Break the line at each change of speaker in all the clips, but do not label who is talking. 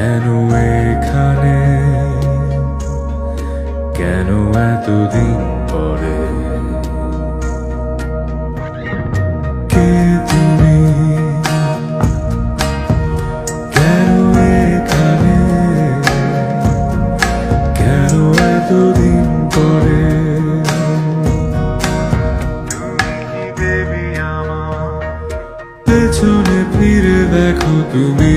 কেন এখানে, কেন এতদিন পরে? কে তুমি, কেন এখানে, কেন এতদিন পরে? পেছনে ফিরে দেখো তুমি,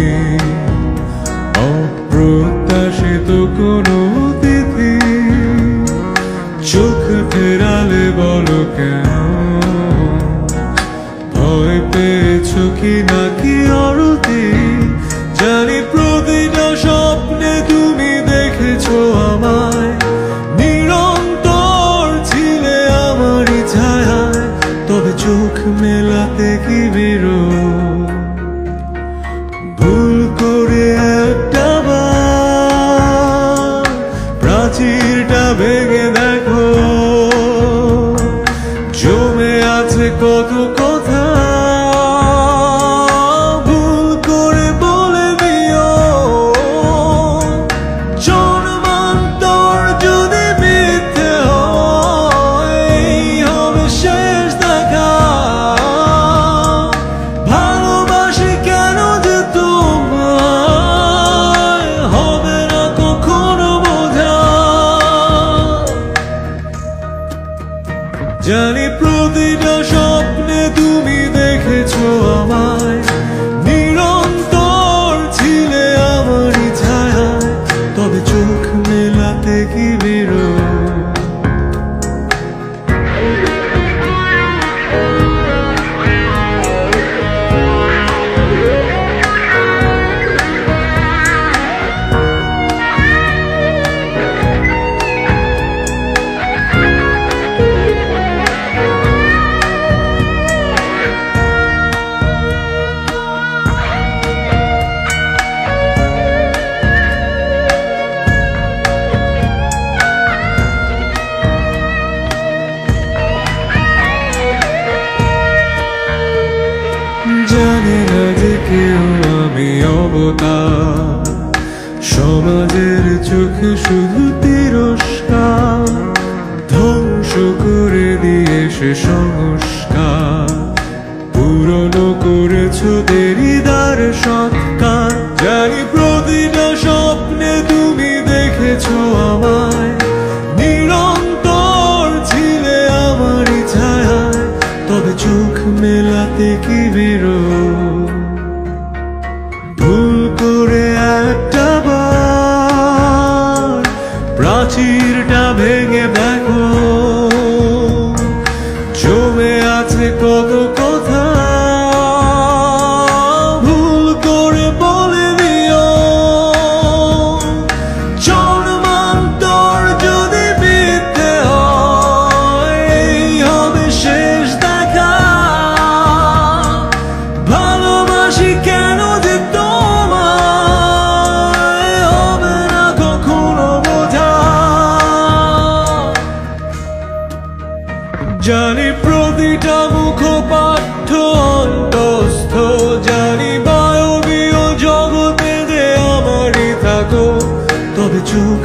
অপ্রত্যাশিত কোনো অতিথি। চোখ ফেরালে বলো কেন, ভয় পেয়েছো কি নাকি আরতি? জানি প্রতিটা স্বপ্নে তুমি দেখেছো আমায়, নিরন্তর ছিলে আমারই ছায়ায়। তবে চোখ মেলাতে কি বিরোধ? ভুল করে একটা বার প্রাচীরটা ভেঙে দেখো, জমে আছে কত কথা। ভুল করে বলে দিও, জন্মান্তর যদি মিথ্যে হয়, এই হবে শেষ দেখা। ভালোবাসি কেন যে তোমায়, হবে না কখনো বোঝা। জানি প্রতিটা স্বপ্নে তুমি দেখেছো আমায়, নিরন্তর ছিলে আমারই ছায়ায়। তবে চোখ মেলাতে কি বিরোধ? জানে না যে কেউ আমি অবতার, সমাজের চোখে শুধু তিরস্কার। ধ্বংস করে দিয়ে সে সংস্কার, পুরনো করেছো দেরিদার সৎকার। জানি প্রতিটা স্বপ্নে তুমি দেখেছো আমায়, নিরন্তর ছিলে আমারই ছায়ায়। তবে চোখ মেলাতে কি বিরোধ? ভুল করে একটা বার প্রাচীরটা ভেঙে দেখো, জমে আছে কত কথা। ভুল করে বলে দিও, জন্মান্তর যদি মিথ্যে হয়, এই হবে শেষ দেখা। ভালোবাসি কেন যে তোমায়, হবে না কখনো বোঝা। জানি প্রতিটা মুখপাঠ্য অন্তস্থ, জানি বায়বীয় জগতে যে আমারই থাকো। তবে চোখ